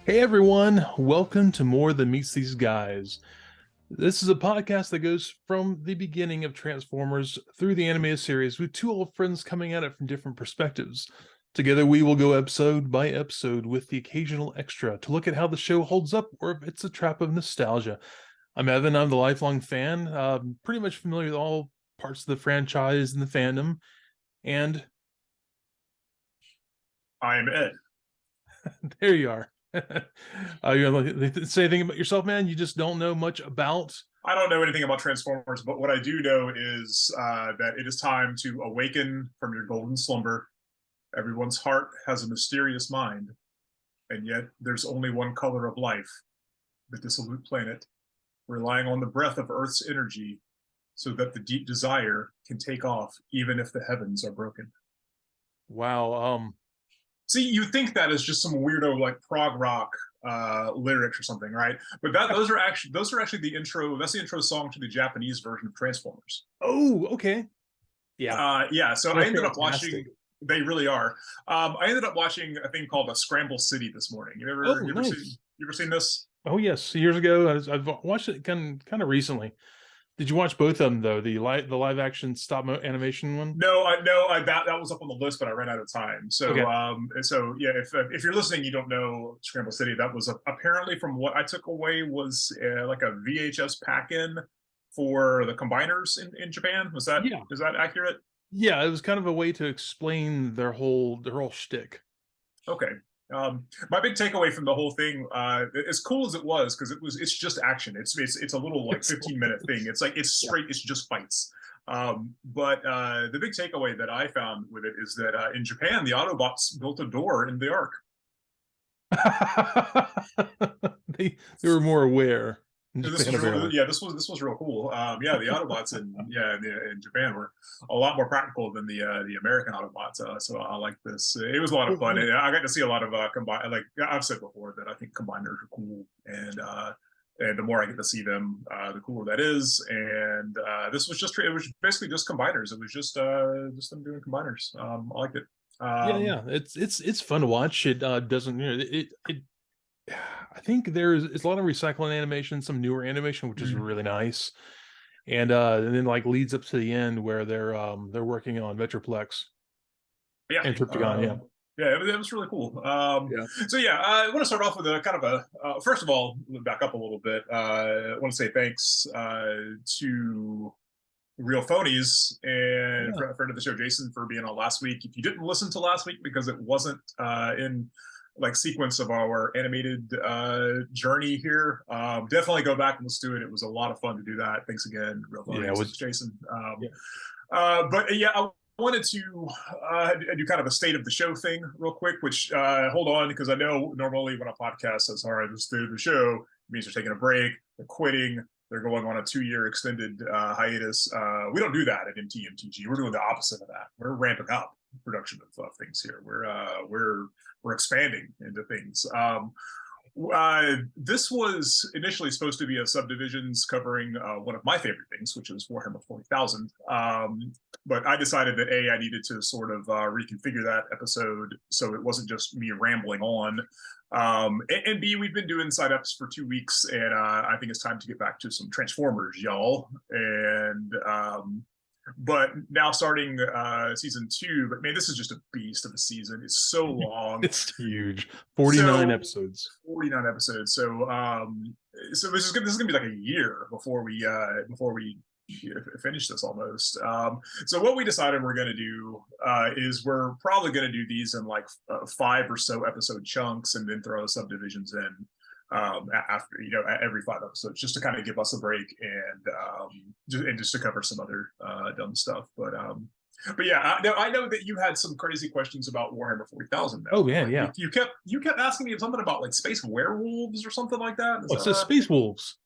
Hey everyone, welcome to More Than Meets These Guys. This is a podcast that goes from the beginning of Transformers through the animated series with two old friends coming at it from different perspectives. Together we will go episode by episode with the occasional extra to look at how the show holds up or if it's a trap of nostalgia. I'm Evan, I'm the lifelong fan, pretty much familiar with all parts of the franchise and the fandom, and I'm Ed. there you are. You want to say anything about yourself, man? You just don't know much about. I don't know anything about Transformers, but what I do know is that it is time to awaken from your golden slumber. Everyone's heart has a mysterious mind, and yet there's only one color of life, the dissolute planet, relying on the breath of Earth's energy so that the deep desire can take off even if the heavens are broken. Wow. See, you think that is just some weirdo like prog rock lyrics or something, right? But those are actually the intro. That's the intro song to the Japanese version of Transformers. Oh, okay. Yeah. Yeah. So They're I ended up fantastic. watching. They really are. I ended up watching a thing called a Scramble City this morning. Oh, nice. You ever seen this? Oh, yes. Years ago, I've watched it kind of recently. Did you watch both of them though? The live action animation one? No, that was up on the list, but I ran out of time. So, Okay. Yeah, if you're listening, you don't know Scramble City. That was apparently, from what I took away, was like a VHS pack-in for the combiners in Japan. Yeah. Is that accurate? Yeah, it was kind of a way to explain their whole shtick. Okay. My big takeaway from the whole thing, as cool as it was, because it's just action. It's a little like 15-minute thing. It's like it's straight. It's just fights. But the big takeaway that I found with it is that in Japan, the Autobots built a door in the Ark. They were more aware in Japan, apparently. This was real cool. Yeah, the Autobots in Japan were a lot more practical than the American Autobots. So I like this. It was a lot of fun. And I got to see a lot of combine. Like I've said before, that I think combiners are cool, and the more I get to see them, the cooler that is. And this was it was basically just combiners. It was just them doing combiners. I liked it. Yeah. It's fun to watch. It doesn't, it I think it's a lot of recycling animation, some newer animation, which is really nice. And then like leads up to the end where they're working on Metroplex. Yeah. And Trypticon, yeah. Yeah, it was really cool. Yeah. So yeah, I want to start off with a kind of first of all, back up a little bit. I want to say thanks to Real Phonies and friend of the show, Jason, for being on last week. If you didn't listen to last week because it wasn't in like sequence of our animated journey here, definitely go back and listen to it. It was a lot of fun to do that. Thanks again, Real Phonies, with Jason. But yeah, I wanted to do kind of a state of the show thing real quick, which hold on, because I know normally when a podcast says, all right, let's do the show, it means they're taking a break, they're quitting, they're going on a 2-year extended hiatus. We don't do that at MTMTG. We're doing the opposite of that. We're ramping up production of things here. We're expanding into things. This was initially supposed to be a subdivisions covering one of my favorite things, which is Warhammer 40,000. But I decided that I needed to sort of reconfigure that episode so it wasn't just me rambling on. And B, we've been doing side ups for 2 weeks, and I think it's time to get back to some Transformers, y'all. And but now starting season 2, but man, this is just a beast of a season. It's so long. It's huge. 49 episodes. 49 episodes. So this is gonna be like a year before we finish this almost. So what we decided we're going to do is we're probably going to do these in like 5 or so episode chunks, and then throw subdivisions in after, every 5 episodes, just to kind of give us a break and just to cover some other dumb stuff. But yeah, I know that you had some crazy questions about Warhammer 40,000. Oh man, yeah. You kept asking me something about like space werewolves or something like that. What's this? Space wolves.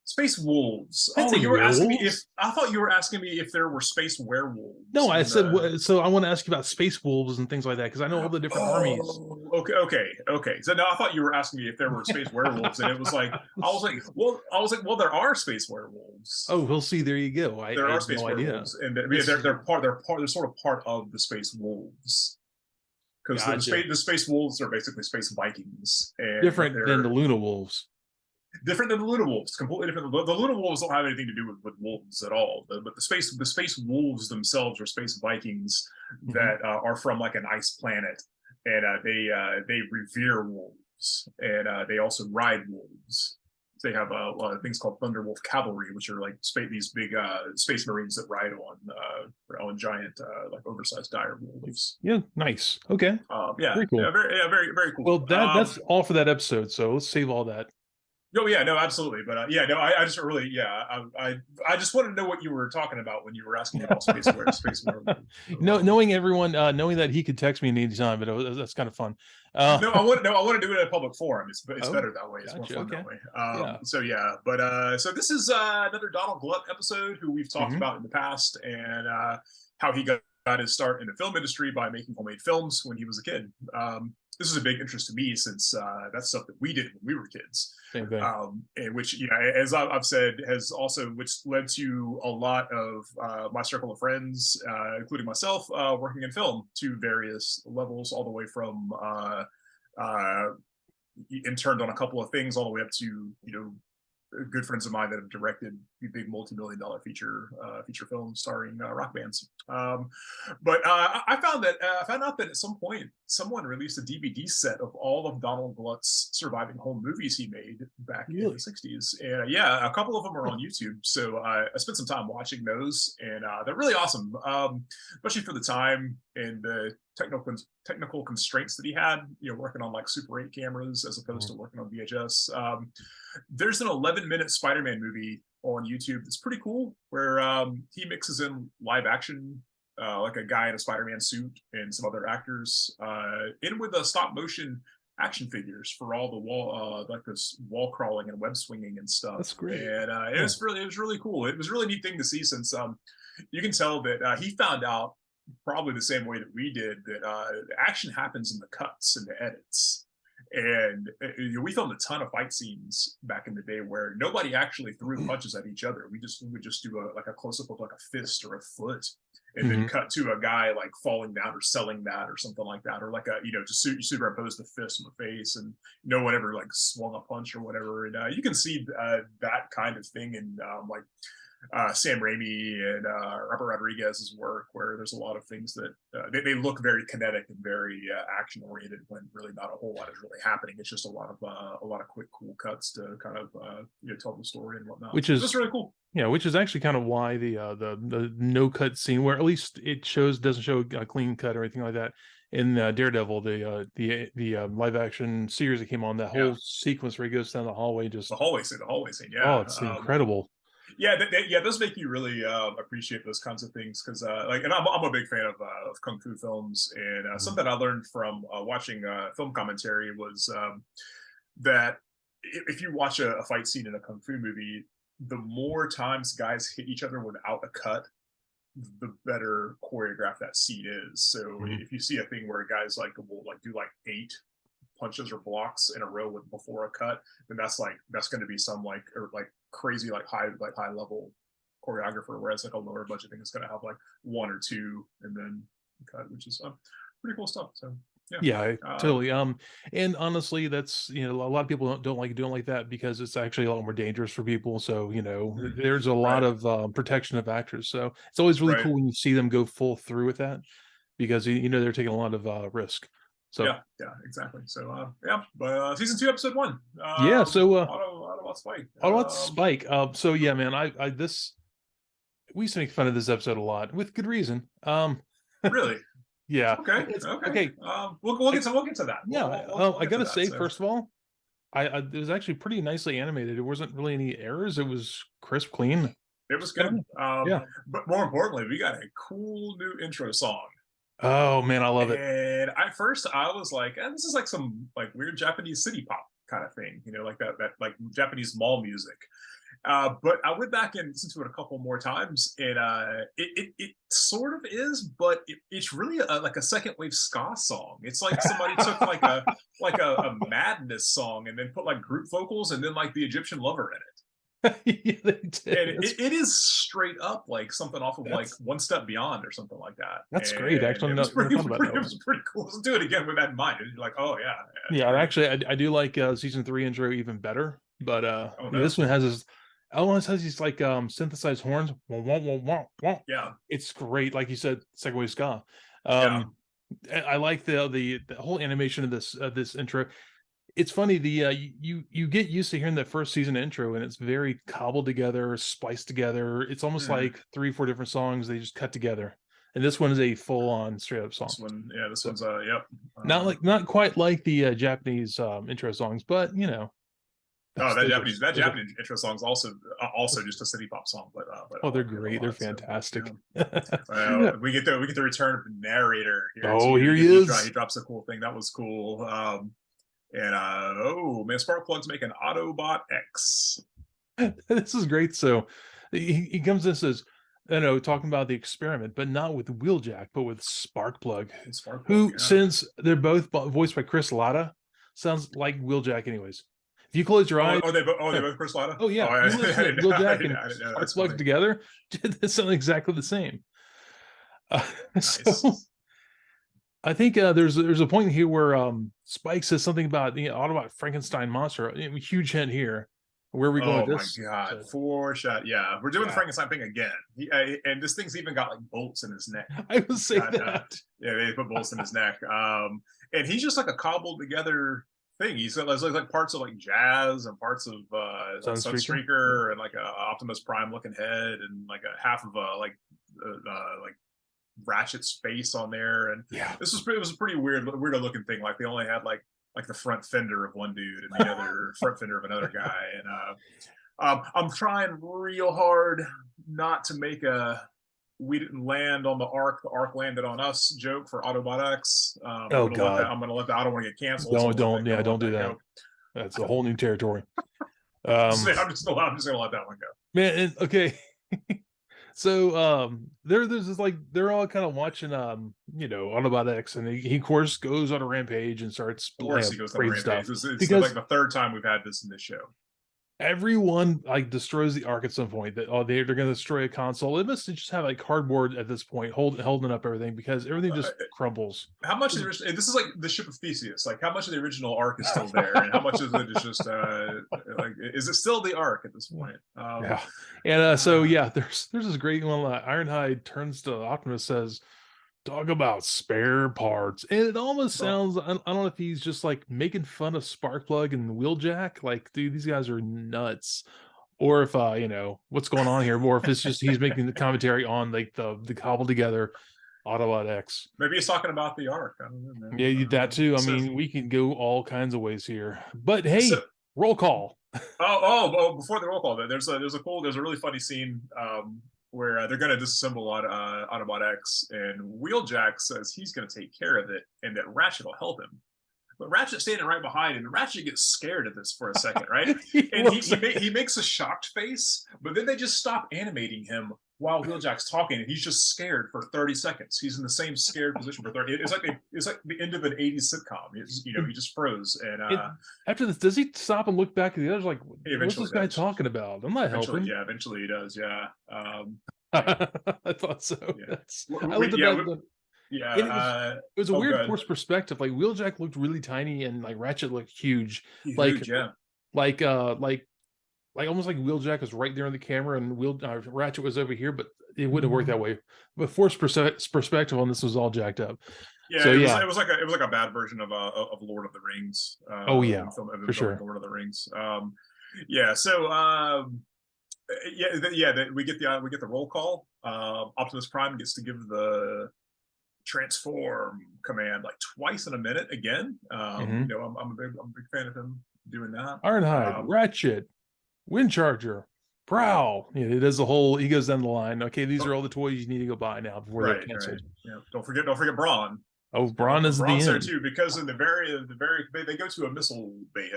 Space wolves. Oh, you were asking me if I thought you were asking me if there were space werewolves. No, I said so. I want to ask you about space wolves and things like that, because I know all the different armies. Okay. So now I thought you were asking me if there were space werewolves, and it was like I was like, well, there are space werewolves. Oh, we'll see. There you go. There are space werewolves, and they're sort of part of the space wolves. because Gotcha. the space wolves are basically space Vikings, and Different than the they're Luna Wolves. different than the Luna Wolves. Completely different. The Luna Wolves don't have anything to do with wolves at all. But the space wolves themselves are space Vikings Mhm. that are from like an ice planet, and they revere wolves, and they also ride wolves. They have things called Thunderwolf Cavalry, which are like these big space marines that ride on giant like oversized dire wolves. Yeah, nice. Okay, Yeah, very cool. very very cool. Well, that's all for that episode. So let's save all that. Oh yeah, no, absolutely. But yeah, no, I just really, yeah, I just wanted to know what you were talking about when you were asking about Space War. No, knowing everyone, knowing that he could text me anytime, but that's kind of fun. No, I want to do it in a public forum. It's Oh, better that way. It's more gotcha. fun Okay. that way. Yeah. So yeah, but so this is another Donald Gluck episode who we've talked Hmm. about in the past, and how he got his start in the film industry by making homemade films when he was a kid. This is a big interest to me since that's stuff that we did when we were kids. Same thing. And which, yeah, as I've said, has also which led to a lot of my circle of friends, including myself, working in film to various levels, all the way from interned on a couple of things, all the way up to good friends of mine that have directed big multi-million-dollar feature films starring rock bands. But I found out that at some point someone released a DVD set of all of Donald Gluck's surviving home movies he made back in the '60s, and yeah, a couple of them are on YouTube. So I spent some time watching those, and they're really awesome, especially for the time and the technical constraints that he had, working on like Super 8 cameras as opposed to working on VHS. There's an 11-minute Spider-Man movie on YouTube that's pretty cool, where he mixes in live action, like a guy in a Spider-Man suit and some other actors, in with a stop motion action figures for all the like this wall crawling and web swinging and stuff. That's great. And it was really cool. It was a really neat thing to see, since you can tell that he found out probably the same way that we did that action happens in the cuts and the edits. And we filmed a ton of fight scenes back in the day where nobody actually threw punches at each other. We would just do a close up of like a fist or a foot, and then cut to a guy like falling down or selling that or something like that, or like a just superimpose the fist on the face, and no one ever like swung a punch or whatever. And you can see that kind of thing in like Sam Raimi and Robert Rodriguez's work, where there's a lot of things that they look very kinetic and very action oriented, when really not a whole lot is really happening. It's just a lot of quick, cool cuts to kind of tell the story and whatnot. Which is just really cool. Yeah, which is actually kind of why the no cut scene, where at least it doesn't show a clean cut or anything like that, in Daredevil, the live action series that came on, that whole sequence where he goes down the hallway, just the hallway scene. Yeah, oh, it's incredible. Yeah, those make you really appreciate those kinds of things, because and I'm a big fan of kung fu films, and something I learned from watching film commentary was that if you watch a fight scene in a kung fu movie, the more times guys hit each other without a cut, the better choreographed that scene is. So if you see a thing where guys will do 8 punches or blocks in a row before a cut, then that's going to be some crazy high level choreographer, whereas a lower budget thing is going to have 1 or 2 and then cut, which is pretty cool stuff. So yeah, totally. And honestly, that's a lot of people don't like doing like that, because it's actually a lot more dangerous for people. So there's a lot of protection of actors. So it's always really cool when you see them go full through with that, because they're taking a lot of risk. So yeah, exactly. So but season 2, episode 1. Yeah, so Autobot Spike. Autobot Spike. So yeah, man, we used to make fun of this episode a lot, with good reason. Really? Yeah. Okay. We'll get to that. Yeah. I gotta say, first of all, it was actually pretty nicely animated. There wasn't really any errors. It was crisp, clean. It was good. Yeah. But more importantly, we got a cool new intro song. Oh man, I love it. And at first I was like, this is some weird Japanese city pop kind of thing, like that Japanese mall music. But I went back and listened to it a couple more times, and it sort of is, but it's really a second wave ska song. It's like somebody took a Madness song and then put group vocals and then the Egyptian Lover in it. Yeah, they did. And it is straight up like something off of like That's One Step Beyond or something like that. that's great. And Actually, it was never pretty, thought about pretty that it one. was pretty cool. Let's do it again with that in mind. And you're like, oh yeah, Yeah, yeah. actually, I do like season 3 intro even better. But Oh yeah, this no, one has this. Almost has these like synthesized horns. Wah, wah, wah, wah, wah. yeah, It's great, like you said, Segway ska. yeah. I like the whole animation of this intro. It's funny, the you get used to hearing that first season intro, and it's very cobbled together, spliced together. It's almost Mhm. like 3 4 different songs they just cut together. And this one is a full on straight up song. This one, yeah, this So one's yep. not quite like the Japanese intro songs, but Oh, that those are Japanese intro song's also just a city pop song, but I oh, they're like it a great. They're lot. So fantastic. yeah. Well, we get the return of the narrator here Oh, too. here he He is. drops a cool thing that was cool. And oh man, Sparkplug's making Autobot X. This is great. So he comes in and says, talking about the experiment, but not with Wheeljack, but with Sparkplug, Sparkplug, who, yeah. since they're both voiced by Chris Latta, sounds like Wheeljack anyways. If you close your eyes, They both Chris Latta. oh yeah, I you listen to didn't, Wheeljack and I didn't know. That's Sparkplug funny. together, they sound exactly the same. So Nice. I think there's a point here where Spike says something about the Autobot Frankenstein monster. Huge hint here. Where are we going Oh with my this? god, four shot. Yeah, we're doing the Yeah. Frankenstein thing again. And this thing's even got like bolts in his neck. I would say Got, that. yeah, they put bolts in his neck. And he's just like a cobbled together thing. He's got like parts of like Jazz and parts of like Sunstreaker and like a Optimus Prime looking head and like a half of like Ratchet's face on there. And Yeah, it was a pretty weird looking thing. Like they only had like the front fender of one dude and the other front fender of another guy. And I'm trying real hard not to make a "we didn't land on the ark landed on us" joke for Autobot X. oh god, I'm gonna let that. I don't want to get canceled. don't do that. That's a whole new territory. I'm just gonna let that one go. Man, okay. So there's this like they're all kind of watching Autobot X, and he of course goes on a rampage and starts Of course he goes on a rampage. stuff It's because like the third time we've had this in this show. everyone like destroys the ark at some point. That they're going to destroy a console. It must just have like cardboard at this point holding up everything because everything just crumbles. How much of the this is like the ship of Theseus? Like how much of the original ark is still there, and how much of it is just like is it still the ark at this point? Yeah, and so yeah, there's this great one. Ironhide turns to Optimus, says, "Talk about spare parts," and it almost sounds. I don't know if he's just like making fun of Sparkplug and Wheeljack. Like, dude, these guys are nuts. Or if what's going on here, or if it's just he's making the commentary on like the cobbled together Autobot X. Maybe he's talking about the arc. I don't know, man. Yeah, that too. I mean, we can go all kinds of ways here. But hey, roll call. Before the roll call, there's a really funny scene where they're going to disassemble Autobot X, and Wheeljack says he's going to take care of it, and that Ratchet will help him. But Ratchet's standing right behind, and Ratchet gets scared at this for a second, right? And he makes a shocked face, but then they just stop animating him while Wheeljack's talking, and he's just scared for 30 seconds. He's in the same scared position for 30. It's like the end of an 80s sitcom. He just froze. And after this, does he stop and look back at the others like, what's this guy talking about? I'm not helping. Yeah, eventually he does. Yeah. I thought so. Yeah. It was a weird forced perspective. Like Wheeljack looked really tiny and like Ratchet looked huge. Huge, yeah. Like almost like Wheeljack was right there on the camera and Ratchet was over here, but it wouldn't have worked that way. But forced perspective on this was all jacked up. Yeah, so, it was like a bad version of Lord of the Rings. For sure. Lord of the Rings. We get the roll call. Optimus Prime gets to give the transform command like twice in a minute again. I'm a big fan of him doing that. Ironhide, Ratchet, Windcharger, Prowl. It does the whole. He goes down the line. Okay, these are all the toys you need to go buy now before they're canceled. Right. Yeah, don't forget Brawn. Oh, Brawn is Brawn's there too, because in the very they go to a missile base,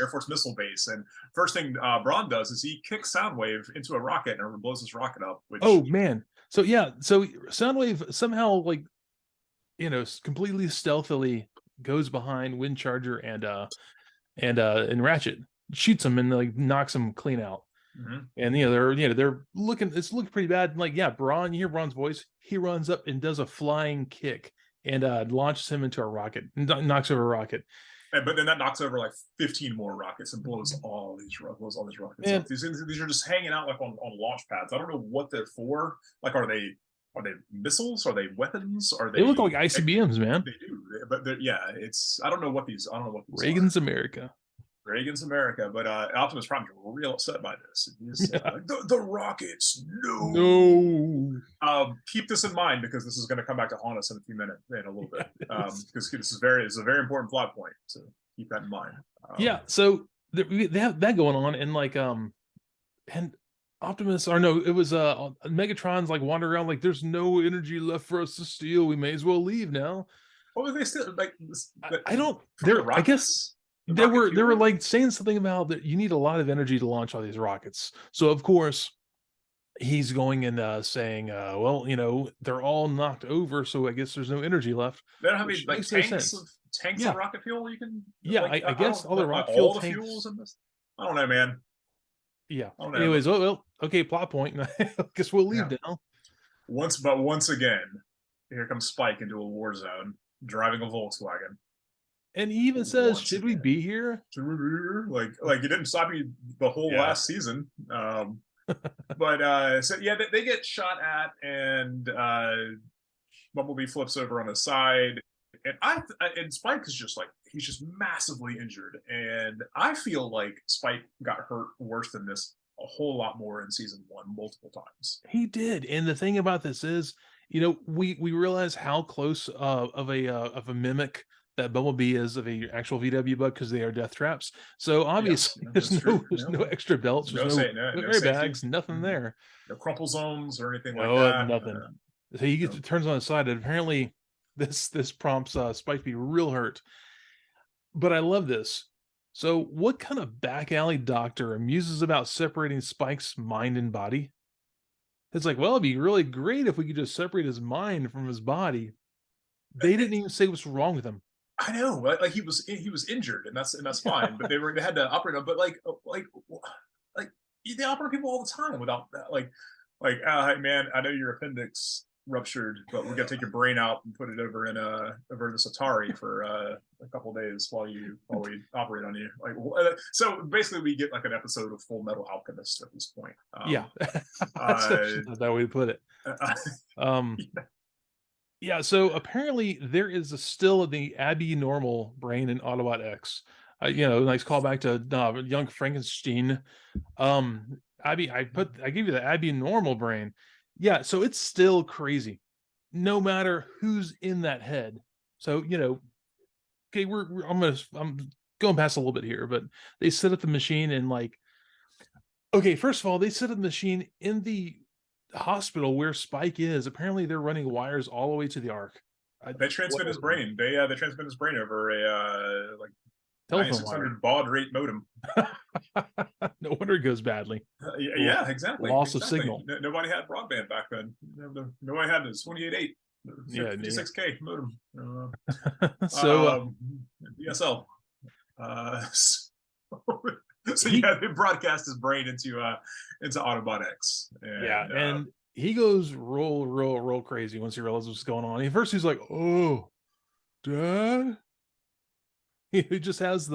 Air Force missile base, and first thing Brawn does is he kicks Soundwave into a rocket and blows his rocket up. Oh man! So Soundwave somehow completely stealthily goes behind Windcharger and Ratchet, shoots him and like knocks him clean out. And they're looking. It's looking pretty bad. And like, yeah, Braun. You hear Braun's voice. He runs up and does a flying kick and launches him into a rocket. Knocks over a rocket. But then that knocks over like 15 more rockets and blows all these rockets up. These are just hanging out like on launch pads. I don't know what they're for. Like, are they missiles? Are they weapons? Are they? They look like ICBMs, man. They do, but yeah, it's I don't know what these. Reagan's America. Reagan's America, but Optimus Prime's real upset by this. He's the rockets, no. Keep this in mind because this is going to come back to haunt us in a little bit. Because this is a very important plot point, so keep that in mind. So they have that going on, and like and Optimus, or no, it was Megatron's like wandering around like there's no energy left for us to steal. We may as well leave now. Well, they still like. I don't. I guess. They were like saying something about that you need a lot of energy to launch all these rockets. So of course he's going and saying, well, they're all knocked over, so I guess there's no energy left. They don't have any like tanks of rocket fuel you can. Yeah, like, I guess all the rocket fuel the tanks. fuels in this. I don't know, man. Yeah. Anyways, well, okay, plot point. I guess we'll leave now. Once again, here comes Spike into a war zone, driving a Volkswagen. And he even says, "Should we be here?" Like it didn't stop you the whole last season. But so yeah, they get shot at, and Bumblebee flips over on his side, and Spike is just like he's just massively injured, and I feel like Spike got hurt worse than this a whole lot more in season 1, multiple times. He did, and the thing about this is, we realize how close of a mimic that Bumblebee is of a actual VW bug because they are death traps. So obviously there's no extra belts, there's no airbags, nothing there. No crumple zones or anything like that. Nothing. So he turns on his side, and apparently this prompts Spike to be real hurt. But I love this. So what kind of back alley doctor muses about separating Spike's mind and body? It's like, well, it'd be really great if we could just separate his mind from his body. They didn't even say what's wrong with him. I know, like he was injured, and that's fine. But they had to operate on. But like they operate people all the time without that. Hey man, I know your appendix ruptured, but we got to take your brain out and put it over in over this Atari for a couple of days while we operate on you. So basically, we get like an episode of Full Metal Alchemist at this point. That's that way to put it. Yeah, so apparently there is still the Abby normal brain in Autobot X. Nice callback to young Frankenstein. Abby, I gave you the Abby normal brain. Yeah, so it's still crazy, no matter who's in that head. So okay, I'm going past a little bit here, but they set up the machine and first of all, they set up the machine in the hospital where Spike is. Apparently they're running wires all the way to the Ark. They transmit his brain. They transmit his brain over a telephone 9600 baud rate modem. No wonder it goes badly. Yeah, exactly. Loss of signal. Nobody had broadband back then. Nobody had this 28.8 56K modem. So DSL. So they broadcast his brain into Autobot X. And he goes real crazy once he realizes what's going on. At first he's like, "Oh, Dad." He just has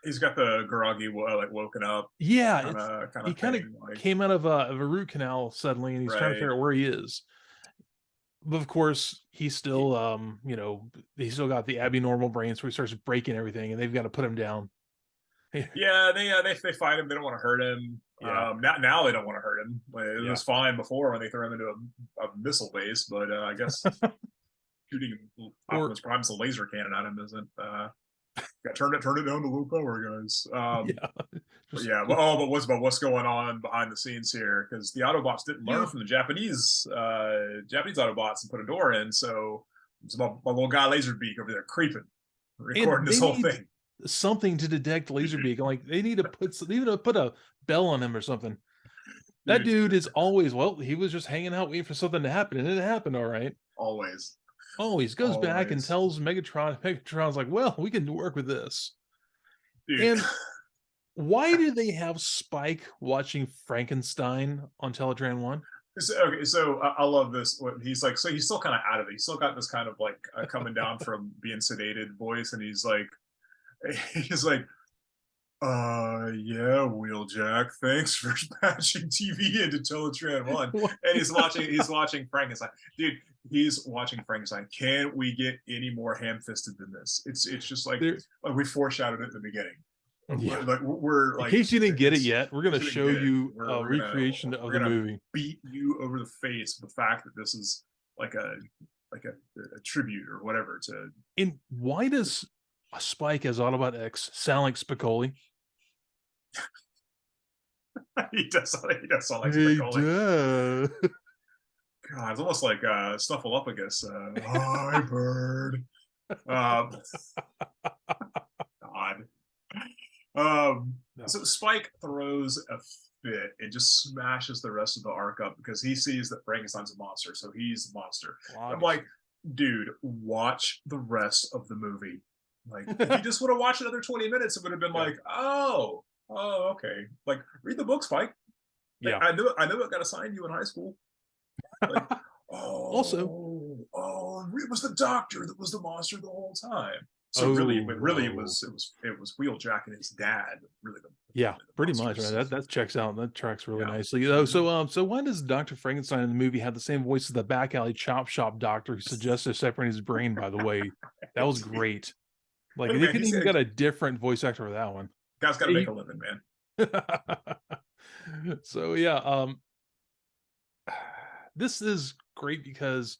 he's got the groggy woken up. Yeah, he kind of came out of a root canal suddenly, and he's trying to figure out where he is. But of course, he's still he's still got the Abby normal brain, so he starts breaking everything, and they've got to put him down. Yeah, they fight him. They don't want to hurt him. Yeah. Now they don't want to hurt him. It was fine before when they threw him into a missile base, but I guess shooting Optimus Prime's a laser cannon at him isn't. Turn it down to low power, guys. But what's going on behind the scenes here? Because the Autobots didn't learn from the Japanese Autobots and put a door in, so it's my little guy Laserbeak over there creeping, recording this whole thing. Something to detect Laserbeak. Like they need to put a bell on him or something. That dude is always he was just hanging out waiting for something to happen, and it happened all right. Always Goes back and tells Megatron's like, well, we can work with this. Dude. And Why do they have Spike watching Frankenstein on Teletran 1? So I love this. He's like, so he's still kind of out of it. He's still got this kind of like coming down from being sedated voice, and he's like, he's like, yeah, Wheeljack, thanks for patching TV into Teletran 1. And he's watching Frankenstein. Dude, he's watching Frankenstein. Can we get any more ham-fisted than this? It's just like we foreshadowed it at the beginning. Yeah. Like we're like, in case you didn't get it yet, we're gonna show you a we're recreation of the movie. Beat you over the face with the fact that this is like a tribute or whatever to. And why does Spike as Autobot X sound like Spicoli? He does sound like He Spicoli. does. God, it's almost like Snuffleupagus. Hi, bird. God. No. So Spike throws a fit and just smashes the rest of the arc up because he sees that Frankenstein's a monster, so he's the monster. I'm like, dude, watch the rest of the movie. Like, if you just would have watched another 20 minutes, it would have been like, oh, okay. Like, read the book, Spike. Like, Yeah, I knew it got assigned you in high school. Like, also, it was the doctor that was the monster the whole time. So really, it was Wheeljack and his dad. Really, pretty much. Right? That checks out. That tracks really nicely. So why does Dr. Frankenstein in the movie have the same voice as the back alley chop shop doctor who suggested separating his brain? By the way, that was great. Like, they couldn't even get a different voice actor for that one. Guy's got to make a living, man. So yeah, this is great because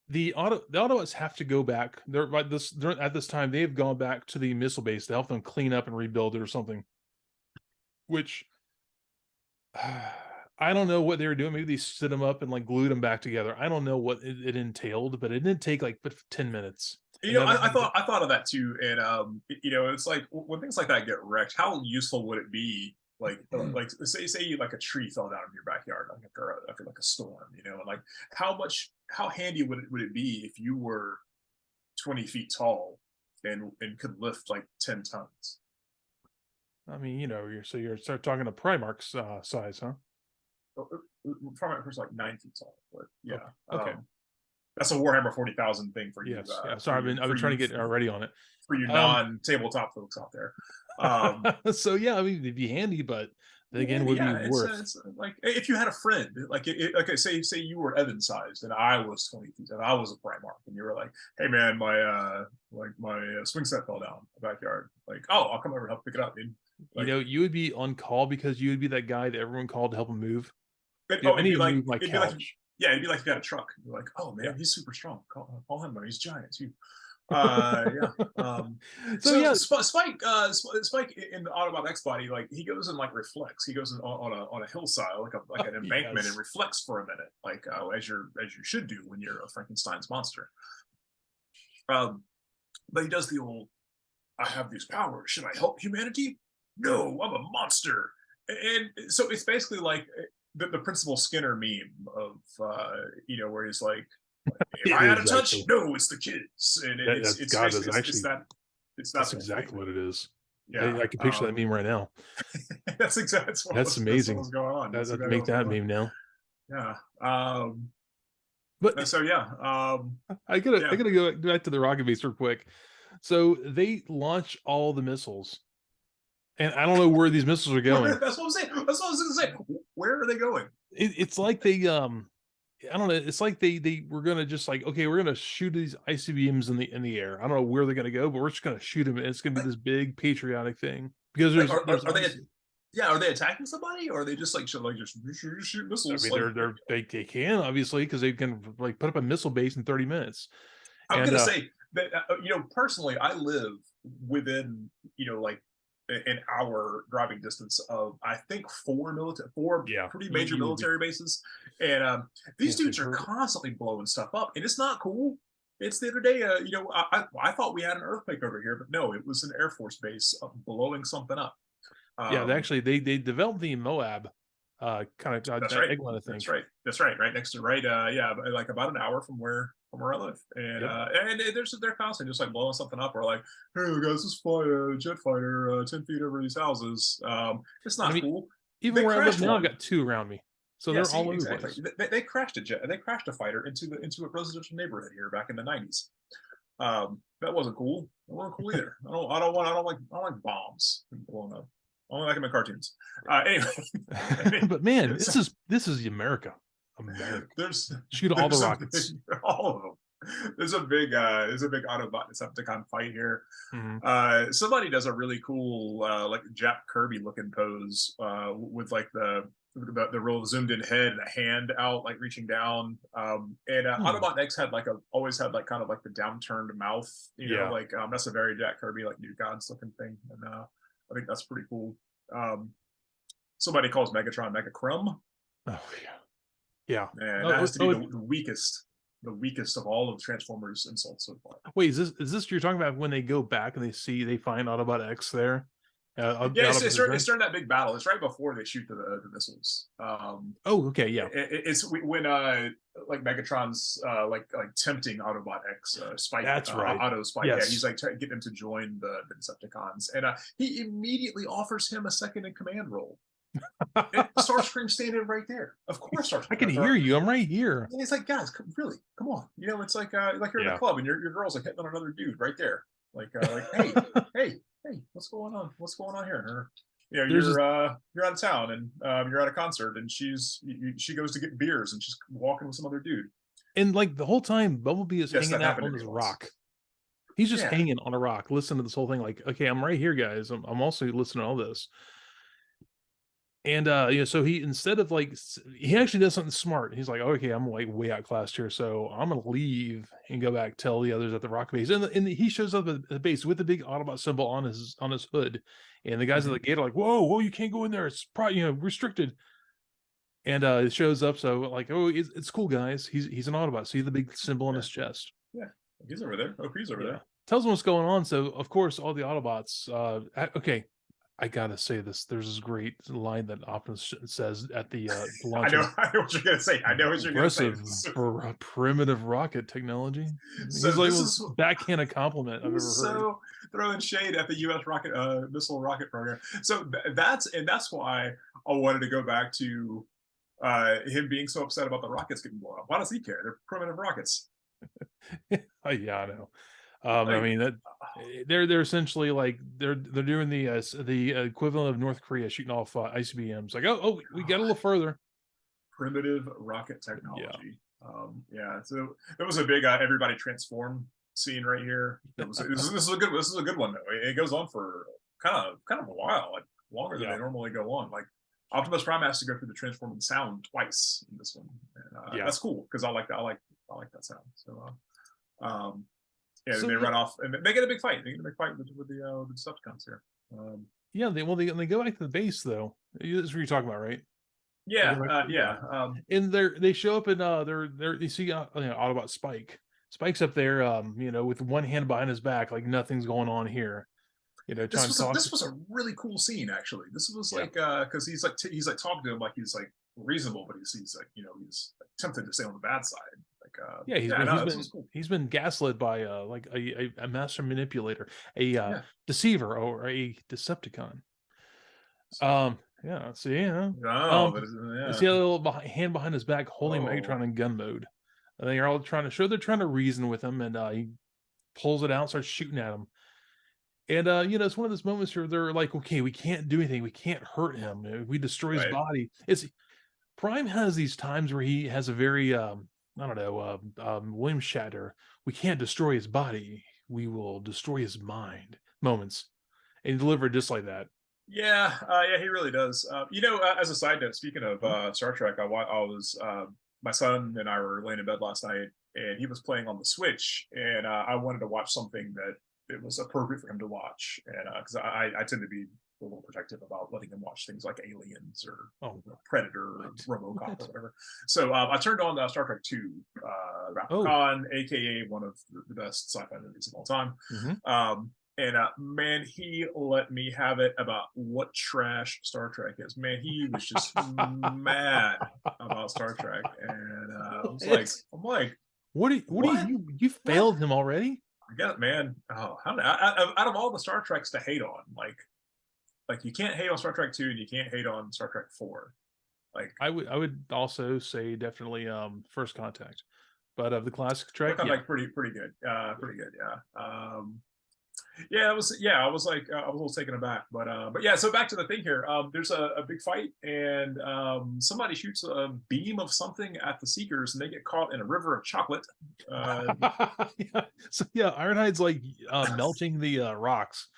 the Autobots have to go back. At this time they've gone back to the missile base to help them clean up and rebuild it or something. Which I don't know what they were doing. Maybe they stood them up and like glued them back together. I don't know what it entailed, but it didn't take like 10 minutes. I thought of that too, and it's like when things like that get wrecked, how useful would it be? Like say like a tree fell down in your backyard after like a storm, and like how handy would it be if you were 20 feet tall and could lift like 10 tons? I mean, you're start talking to Primarch's size, huh? Primarch's like 9 feet tall, but yeah, okay. That's a Warhammer 40,000 thing for you. Yes, sorry, I've been trying to get ready on it. For you non-tabletop folks out there. So yeah, I mean, it'd be handy, but again, would be worth. It's like if you had a friend, like say you were Evan sized and I was 20 feet and I was a Primarch, and you were like, hey man, my swing set fell down in the backyard. Like, oh, I'll come over and help pick it up, dude. Like, you would be on call because you would be that guy that everyone called to help him move. It'd be like if you had a truck. You're like, oh man, he's super strong. Call him, he's giant too. Spike in the Autobot X body, like he goes and like reflects. He goes on a hillside, like an embankment, and reflects for a minute, like as you should do when you're a Frankenstein's monster. But he does the old, I have these powers. Should I help humanity? No, I'm a monster. And so it's basically like the Principal Skinner meme of where he's like, if I had a touch, no, it's the kids, and it's that's exactly what it is. Yeah, I can picture that meme right now. That's exactly that's amazing. What's going on? That's make that meme now. Yeah. But so yeah, I gotta go back to the rocket base real quick. So they launch all the missiles, and I don't know where these missiles are going. That's what I'm saying. That's what I was gonna say. Where are they going? It's like they I don't know. It's like they were gonna just like, okay, we're gonna shoot these ICBMs in the air. I don't know where they're gonna go, but we're just gonna shoot them. And it's gonna be this big patriotic thing because there's. Are they attacking somebody, or are they just like shoot missiles? I mean, they can obviously because they can like put up a missile base in 30 minutes. I'm gonna say that personally, I live within like an hour driving distance of I think four pretty major military bases, and these dudes are constantly blowing stuff up, and it's not cool. It's the other day, I thought we had an earthquake over here, but no, it was an Air Force base blowing something up. They developed the Moab kind of That's that right. Eglin, I think. That's right. Right next to yeah, like about an hour from where I live, and Yep. they're constantly just like blowing something up, or like, hey guys, let's fly a jet fighter 10 feet over these houses. It's And I not mean, cool. even They where I live crashed now, I've one. got two around me, so Yeah, they're see, all over the exactly. place. They crashed a jet. They crashed a fighter into a residential neighborhood here back in the '90s. That wasn't cool. That wasn't cool either. I don't like bombs blowing up. I only like them in cartoons. Anyway, But man, so, this is America. America. there's Shoot all the rockets. all of them. There's a big Autobot Decepticon fight here. Mhm. Somebody does a really cool like Jack Kirby looking pose with like the real zoomed in head and a hand out like reaching down. And Autobot X had always had like kind of like the downturned mouth, Yeah. like that's a very Jack Kirby like New Gods looking thing, and I think that's pretty cool. Somebody calls Megatron Mega Crumb. Oh yeah. And that has to be the weakest of all of Transformers insults so far. Wait, is this you're talking about when they go back and they find Autobot X there? Yeah, it's during that big battle. It's right before they shoot the missiles. Okay, yeah. It's when like Megatron's like tempting Autobot X Spike. That's right. Auto Spike. Yes. Yeah, he's like getting him to join the Decepticons, and he immediately offers him a second in command role. Starscream standing right there. Of course, Starscream. I can hear you. I'm right here. And he's like, guys, come on. It's like you're in a club and your girl's like hitting on another dude right there. Like hey, what's going on? What's going on here? You're out of town and you're at a concert, and she goes to get beers and she's walking with some other dude. And like the whole time, Bumblebee is hanging out on this rock. He's just hanging on a rock, listening to this whole thing. Like, okay, I'm right here, guys. I'm also listening to all this. And so he, instead of like, he actually does something smart. He's like, okay, I'm like way outclassed here, so I'm gonna leave and go back tell the others at the rock base. And he shows up at the base with the big Autobot symbol on his hood, and the guys at the gate are like, whoa, you can't go in there. It's probably restricted. And it shows up, so like, oh, it's cool, guys. He's an Autobot. See the big symbol on his chest. Yeah, he's over there. Oh, he's over there. Tells them what's going on. So of course, all the Autobots. Okay. I gotta say this. There's this great line that Optimus says at the launch. I know what you're gonna say. I know what you're gonna say. For a primitive rocket technology. So he's like the backhand compliment I've ever heard. So throwing shade at the U.S. rocket missile rocket program. So that's why I wanted to go back to him being so upset about the rockets getting blown up. Why does he care? They're primitive rockets. Yeah, I know. I mean that they're essentially like they're doing the equivalent of North Korea shooting off ICBMs. Like, oh, we got a little further. Primitive rocket technology. Yeah. So there was a big everybody transform scene right here. This is a good one though. It goes on for kind of a while, like longer than they normally go on. Like Optimus Prime has to go through the transforming sound twice in this one. And, that's cool because I like that. I like that sound. So. They run off and they get a big fight. They get a big fight with the Decepticons here. They go back to the base though. This is what you're talking about, right? Yeah. And they show up and they see Autobot Spike. Spike's up there, with one hand behind his back, like nothing's going on here. This was a really cool scene actually. This was like because he's like talking to him like he's like reasonable, but he's like he's tempted to stay on the bad side. He's been gaslit by like a master manipulator, a deceiver, or a Decepticon. See, see a little hand behind his back holding Megatron in gun mode. And they're all trying to reason with him, and he pulls it out, starts shooting at him. And it's one of those moments where they're like, okay, we can't do anything, we can't hurt him. If we destroy his body. Prime has these times where he has a very William Shatner, we can't destroy his body, we will destroy his mind moments, and he delivered just like that. Yeah, he really does. As a side note, speaking of Star Trek, I was my son and I were laying in bed last night, and he was playing on the Switch, and I wanted to watch something that it was appropriate for him to watch, and because I tend to be a little protective about letting him watch things like Aliens or Predator or RoboCop or whatever. So I turned on Star Trek 2, Wrath of Khan, aka one of the best sci-fi movies of all time. And man, he let me have it about what trash Star Trek is. Man, he was just mad about Star Trek, and I'm like, what do what? you failed him already? I get it, man. Oh, out of all the Star Treks to hate on, like you can't hate on Star Trek 2 and you can't hate on Star Trek 4. Like I would also say definitely First Contact, but of the classic Trek, yeah, like pretty good, pretty good, yeah. Yeah, it was. Yeah, I was like, I was a little taken aback, but yeah. So back to the thing here. There's a big fight, and somebody shoots a beam of something at the Seekers, and they get caught in a river of chocolate. yeah. So yeah, Ironhide's like melting the rocks.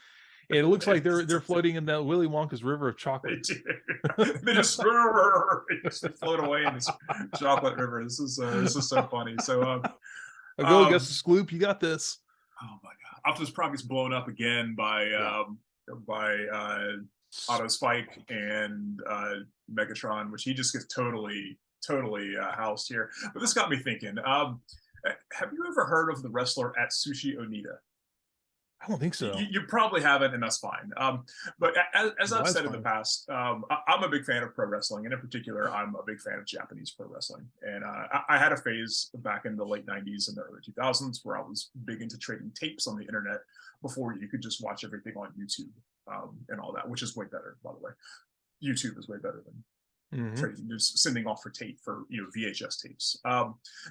And it looks like they're floating in that Willy Wonka's river of chocolate. They just float away in this chocolate river. This is so funny. So go Augustus Gloop, you got this. Oh my god! Optimus Prime gets blown up again by Auto Spike and Megatron, which he just gets totally housed here. But this got me thinking. Have you ever heard of the wrestler Atsushi Onita? I don't think so. You probably haven't, and that's fine. But as I've said in the past, I'm a big fan of pro wrestling, and in particular, I'm a big fan of Japanese pro wrestling. And I had a phase back in the late 90s and the early 2000s where I was big into trading tapes on the internet before you could just watch everything on YouTube and all that, which is way better, by the way. YouTube is way better than just sending off for tape for VHS tapes.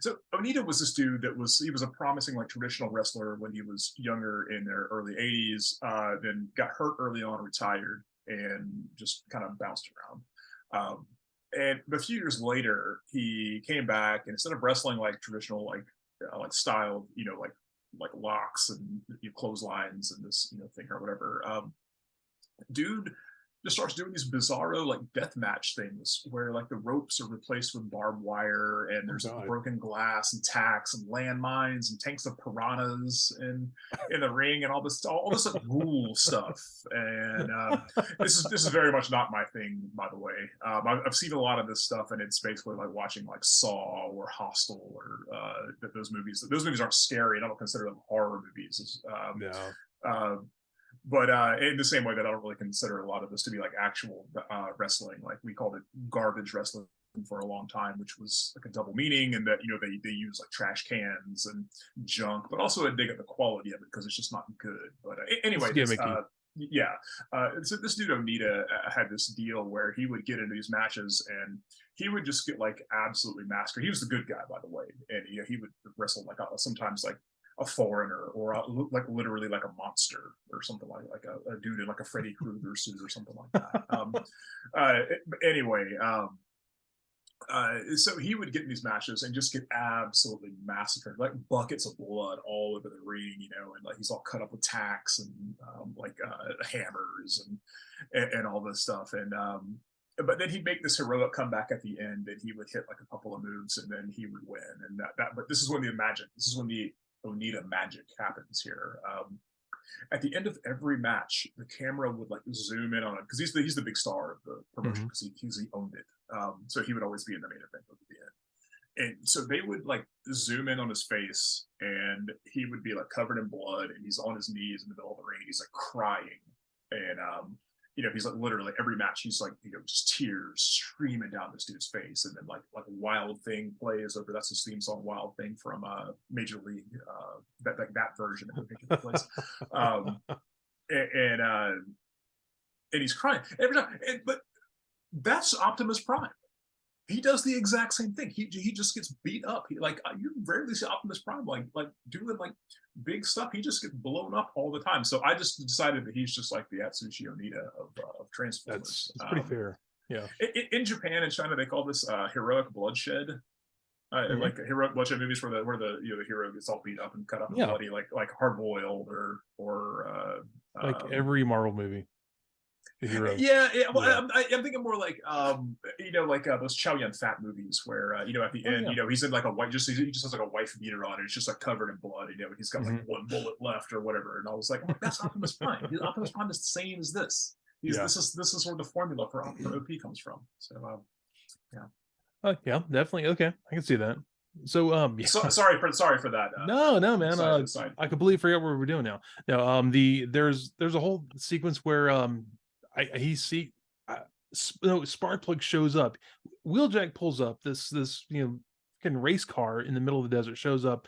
So Onita was this dude that he was a promising like traditional wrestler when he was younger in their early 80s, then got hurt early on, retired, and just kind of bounced around. And a few years later, he came back, and instead of wrestling like traditional like style, like locks and clotheslines and this thing or whatever, dude just starts doing these bizarro like death match things where like the ropes are replaced with barbed wire and there's broken glass and tacks and landmines and tanks of piranhas in the ring and all this like rule stuff. And this is very much not my thing, by the way. I've seen a lot of this stuff, and it's basically like watching like Saw or Hostel or those movies. Those movies aren't scary, and I don't consider them horror movies. No. But in the same way that I don't really consider a lot of this to be like actual wrestling. Like we called it garbage wrestling for a long time, which was like a double meaning, and that they use like trash cans and junk, but also a dig at the quality of it because it's just not good. But anyway, so this dude Onita had this deal where he would get into these matches and he would just get like absolutely mastered. He was the good guy, by the way, and he would wrestle like sometimes like a foreigner or like literally like a monster or something like a dude in like a Freddy Krueger suit or something like that. Anyway, so he would get in these matches and just get absolutely massacred, like buckets of blood all over the ring, and like he's all cut up with tacks and hammers and all this stuff. And but then he'd make this heroic comeback at the end, and he would hit like a couple of moves, and then he would win. And but this is when the Onita magic happens here. At the end of every match, the camera would like zoom in on it because he's the big star of the promotion because he owned it. So he would always be in the main event at the end. And so they would like zoom in on his face, and he would be like covered in blood, and he's on his knees in the middle of the ring, and he's like crying, and he's like literally every match he's like just tears streaming down this dude's face, and then like Wild Thing plays over. That's his theme song, Wild Thing from Major League, that version of the place. And he's crying every time. But that's Optimus Prime. He does the exact same thing. He just gets beat up. You rarely see Optimus Prime like doing like big stuff. He just gets blown up all the time. So I just decided that he's just like the Atsushi Onita of Transformers. That's pretty fair. Yeah. In Japan and China, they call this heroic bloodshed. Like heroic bloodshed movies where the hero gets all beat up and cut up and bloody, like Hard Boiled or like every Marvel movie. Yeah. Well, I'm thinking more like those Chow Yun Fat movies where at the end he's in like a white he just has like a wife beater on and it's just like covered in blood. He's got like one bullet left or whatever, and I was like, oh, that's Optimus Prime. Optimus Prime is the same as this. This is where the formula for OP comes from. So yeah, definitely. Okay, I can see that. Yeah. Sorry for that. No, man. Side. I completely forget what we're doing now. No, there's a whole sequence where he see no, Sparkplug shows up. Wheeljack pulls up this fucking race car in the middle of the desert, shows up.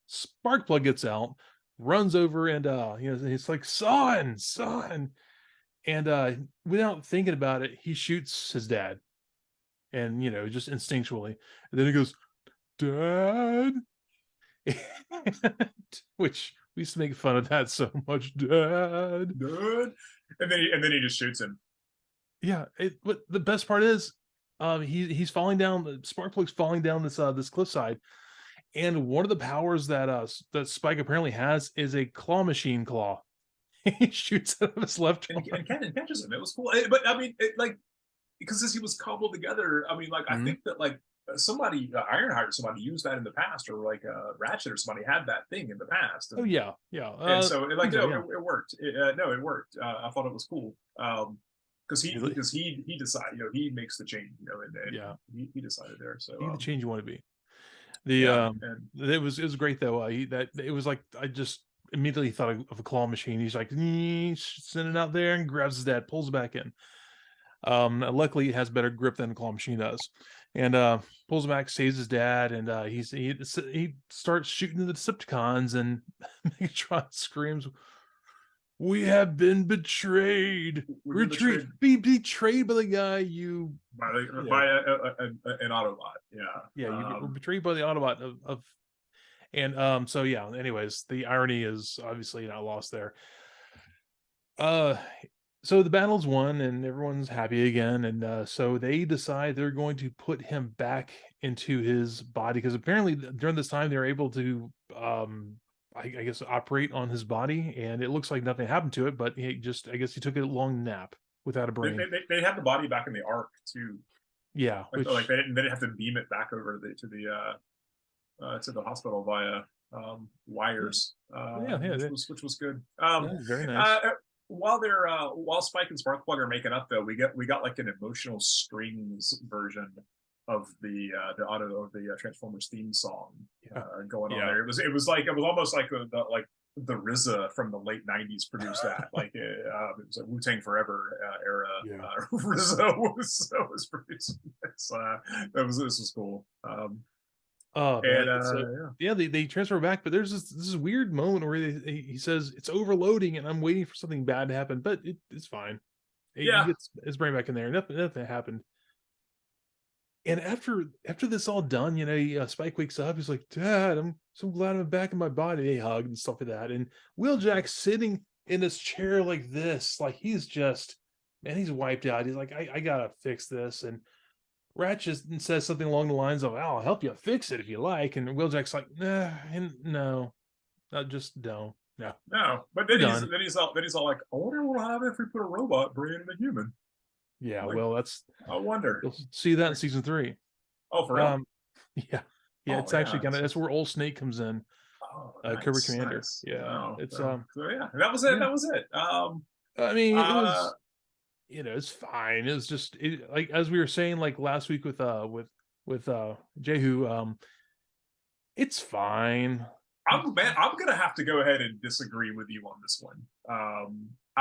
Sparkplug gets out, runs over, and it's like, son, and without thinking about it, he shoots his dad, and just instinctually, and then he goes, Dad. Which we used to make fun of that so much, Dad. And then he just shoots him. Yeah, but the best part is, he's falling down. Sparkplug's falling down this cliffside, and one of the powers that Spike apparently has is a claw machine claw. He shoots out of his left arm and catches him. It was cool, but I mean, because as he was cobbled together, I mean, like I think that like somebody Ironhide or somebody used that in the past, or like Ratchet or somebody had that thing in the past. And, yeah. And so it worked. It worked. I thought it was cool. Because he decided, he makes the change, and he decided there. So be the change you want to be. It was great though. It was like, I just immediately thought of a claw machine. He's like, send it out there, and grabs his dad, pulls it back in. Luckily it has better grip than the claw machine does, and pulls him back, saves his dad, and he starts shooting the Decepticons, and Megatron screams, "We have been betrayed. Retreat. Be betrayed by the guy by an Autobot." You were betrayed by the Autobot of and so yeah. Anyways, the irony is obviously not lost there. So the battle's won, and everyone's happy again, and so they decide they're going to put him back into his body, because apparently during this time they're able to I guess operate on his body, and it looks like nothing happened to it, but I guess he took a long nap without a brain. They had the body back in the Ark too. Yeah, like they didn't have to beam it back over to the hospital via wires. Which was good. Very nice. While Spike and Sparkplug are making up, though, we got like an emotional strings version of the Transformers theme song going on there. It was almost like the RZA from the late '90s produced that. Like it was a Wu-Tang Forever era. RZA was producing this. This was cool. They transfer back, but there's this weird moment where he says it's overloading, and I'm waiting for something bad to happen, but it's fine. He gets his brain back in there. Nothing happened. And after this all done, Spike wakes up. He's like, "Dad, I'm so glad I'm back in my body." They hug and stuff like that. And Wheeljack's sitting in this chair like this, like he's wiped out. He's like, I gotta fix this. And Ratchet says something along the lines of, "I'll help you fix it if you like." And Wheeljack's like, "Nah, no, just don't." No. But then he's all like, "I wonder what will happen if we put a robot brain in a human." Yeah, like, well, I wonder. You'll see that in season 3. Oh, for real? Yeah. It's actually that's where Old Snake comes in. Nice, Cobra Commander. Nice. Yeah. It's that was it. That was it. I mean, it was, it's fine. It was just like, as we were saying like last week with Jehu, it's fine. I'm gonna have to go ahead and disagree with you on this one.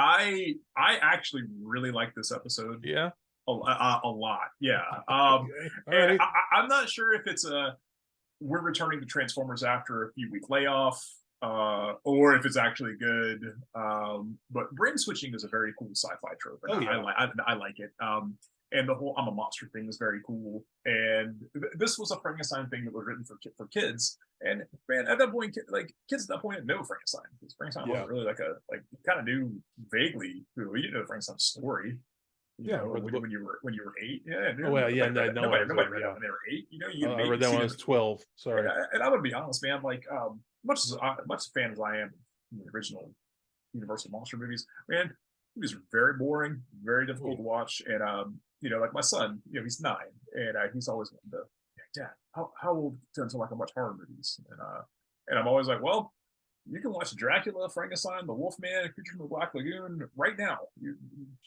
I actually really like this episode. Yeah, a lot. Yeah. Okay. And I'm not sure if it's we're returning to Transformers after a few week layoff, or if it's actually good. But brain switching is a very cool sci-fi trope, and I like it. And the whole "I'm a monster" thing is very cool. And this was a Frankenstein thing that was written for kids. And man, at that point, kids at that point didn't know Frankenstein, because Frankenstein wasn't really kind of knew vaguely. We didn't know the Frankenstein story. When you were 8. Nobody read that when they were 8. I read that when I was 12. Sorry. And I'm gonna be honest, man. Like, much a fan as I am of the original Universal monster movies, man, movies are very boring, very difficult to watch. And like my son, he's 9, and he's always wanted to, "Dad, how old until like a much horror movies?" And I'm always like, well, you can watch Dracula, Frankenstein, the Wolfman, Creature from the Black Lagoon right now. You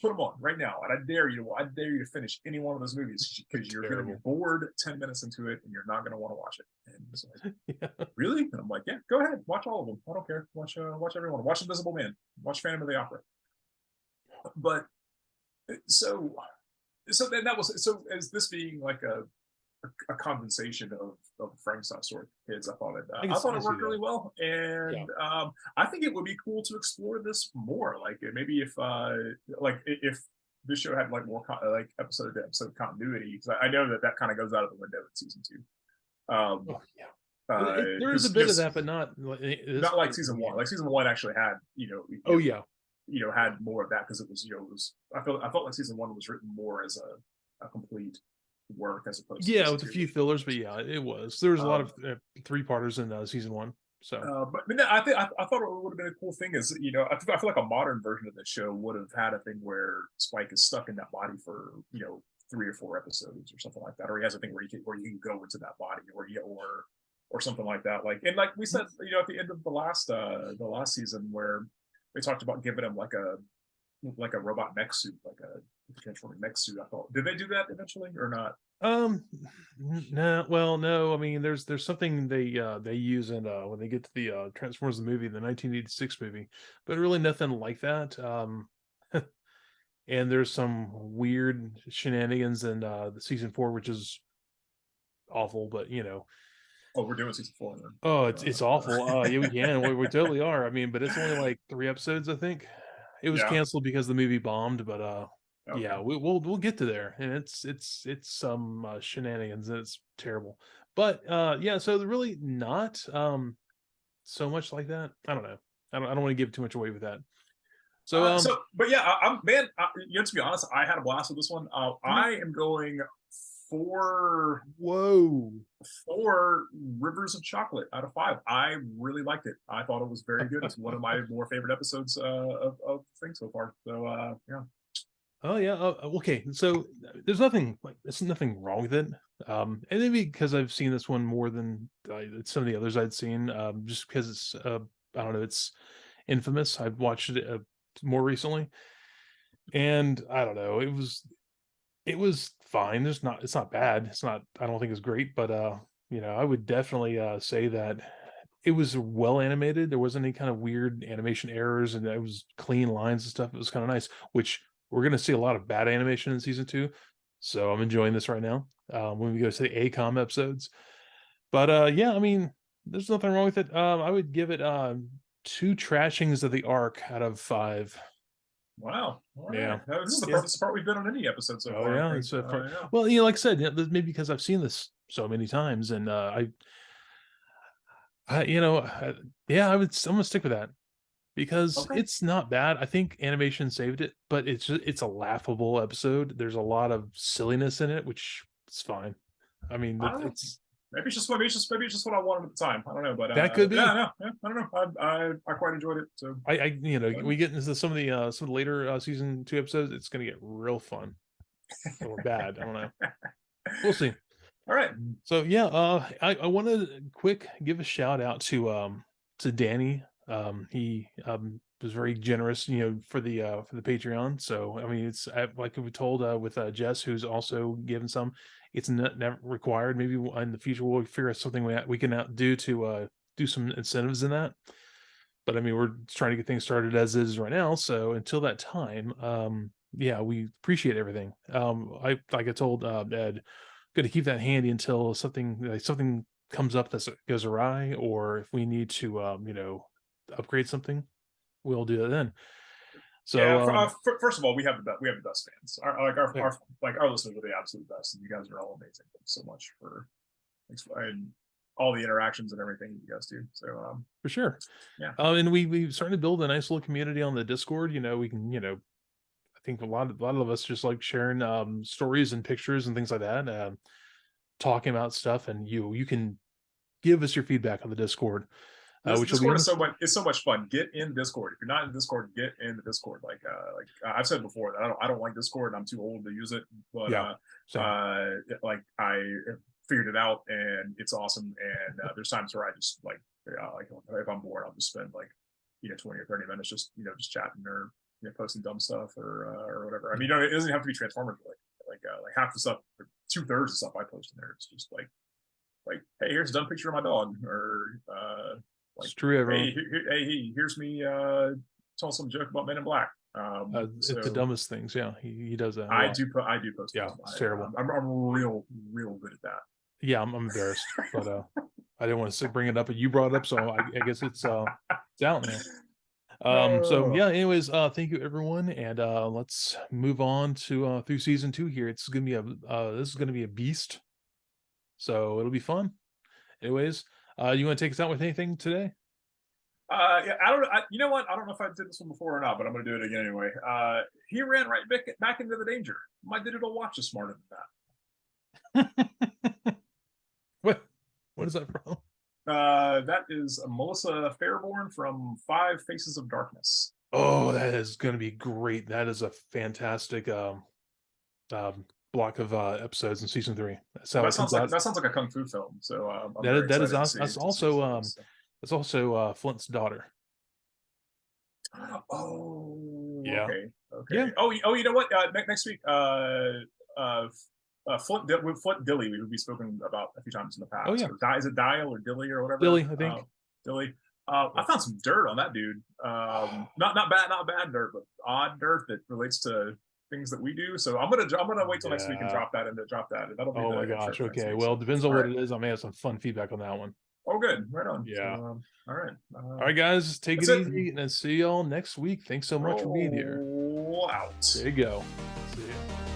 put them on right now, and I dare you to finish any one of those movies because you're going to be bored 10 minutes into it, and you're not going to want to watch it. And it's like, yeah. Really? And I'm like, yeah, go ahead, watch all of them. I don't care. Watch everyone. Watch Invisible Man. Watch Phantom of the Opera. But so then that was so as this being like a condensation of Frankenstein story kids. I thought it worked really well, and I think it would be cool to explore this more. Like maybe if this show had like more like episode to episode continuity, because I know that kind of goes out of the window in season 2. There is a bit of that, but not like season 1. Like season 1 actually had had more of that because it was I felt like season 1 was written more as a complete work as opposed to with a few fillers, but it was. There was a lot of 3-parters in season 1. So, but I thought it would have been a cool thing is I feel like a modern version of the show would have had a thing where Spike is stuck in that body for 3 or 4 episodes or something like that, or he has a thing where you can go into that body or something like that. Like we said, at the end of the last season where they talked about giving him like a robot mech suit, like a transforming mech suit. I thought, did they do that eventually or not? No. I mean, there's something they use in when they get to the Transformers the movie, the 1986 movie, but really nothing like that. And there's some weird shenanigans in the season 4, which is awful, but Oh, we're doing season 4 then. Oh, it's awful. Yeah, we can. We totally are. I mean, but it's only like 3 episodes, I think. It was canceled because the movie bombed, but okay. Yeah, we'll get to there, and it's some shenanigans, and it's terrible. But so they're really not so much like that. I don't know. I don't want to give too much away with that. So but yeah, I'm man. To be honest, I had a blast with this one. I am going 4 rivers of chocolate out of 5. I really liked it. I thought it was very good. It's one of my more favorite episodes of the thing so far. So yeah. Oh yeah. Okay. So there's nothing wrong with it. And maybe because I've seen this one more than some of the others I'd seen. Just because it's I don't know, it's infamous. I've watched it more recently, and I don't know. It was fine. It's not bad. It's not. I don't think it's great, but I would definitely say that it was well animated. There wasn't any kind of weird animation errors, and it was clean lines and stuff. It was kind of nice. Which we're going to see a lot of bad animation in season 2, so I'm enjoying this right now when we go to the ACOM episodes. But I mean, there's nothing wrong with it. I would give it 2 trashings of the Ark out of 5. Wow. Right. Yeah. This is the furthest part we've been on any episode so far. Yeah. Well, like I said, maybe because I've seen this so many times, and I'm gonna stick with that because it's not bad. I think animation saved it, but it's a laughable episode. There's a lot of silliness in it, which is fine. I mean, it's maybe it's just what I wanted at the time. I don't know, but that could be. I don't know. I quite enjoyed it. So we get into some of the later season 2 episodes. It's gonna get real fun or bad. I don't know. We'll see. All right. So I want to give a shout out to Danny. He was very generous, for the Patreon. So I mean, it's like we told with Jess, who's also given some. It's never required. Maybe in the future we'll figure out something we can do to do some incentives in that. But I mean, we're trying to get things started as is right now. So until that time, we appreciate everything. I told Ed, going to keep that handy until something comes up that goes awry, or if we need to upgrade something, we'll do that then. So first of all, we have the best fans. Our listeners are the absolute best, and you guys are all amazing. Thanks so much for all the interactions and everything you guys do. So for sure, and we started to build a nice little community on the Discord. We can I think a lot of us just like sharing stories and pictures and things like that, talking about stuff, and you can give us your feedback on the Discord. Discord is so much fun. Get in Discord. If you're not in Discord, get in the Discord. Like I've said before, that I don't like Discord, and I'm too old to use it. But I figured it out, and it's awesome. And there's times where I just if I'm bored, I'll just spend like 20 or 30 minutes just just chatting or posting dumb stuff or whatever. I mean, it doesn't have to be Transformers. Like half the stuff, or 2/3 of the stuff I post in there, it's just like, hey, here's a dumb picture of my dog, or like, it's true, hey, here's me telling some joke about Men in Black. it's the dumbest things. Yeah, he does that. I do post. Yeah, it's terrible. I'm real good at that. Yeah, I'm embarrassed, but I didn't want to bring it up, but you brought it up, so I guess it's out now. So yeah, anyways, thank you everyone, and let's move on to through season 2 here. It's gonna be this is gonna be a beast, so it'll be fun. Anyways, you want to take us out with anything today? Yeah, you know what? I don't know if I did this one before or not, but I'm going to do it again anyway. He ran right back into the danger. My digital watch is smarter than that. What is that from? That is Melissa Fairborn from 5 Faces of Darkness. Oh, that is going to be great. That is a fantastic block of episodes in season 3. That sounds like a kung fu film. So that's also Flint's daughter. Oh, yeah. Okay. Yeah. Oh, you know what? Next week, Flint Dilly, we've spoken about a few times in the past. Oh yeah. Is it Dial or Dilly or whatever? Dilly, I think. Dilly. I found some dirt on that dude. Not bad dirt, but odd dirt that relates to things that we do. So I'm gonna wait till next week and drop that. That'll be oh my gosh. Okay. Well, depends on what it is. I may have some fun feedback on that one. Oh, good. Right on. Yeah. So, all right. All right, guys. Take it easy, and see y'all next week. Thanks so much for being here. Out. There you go. See ya.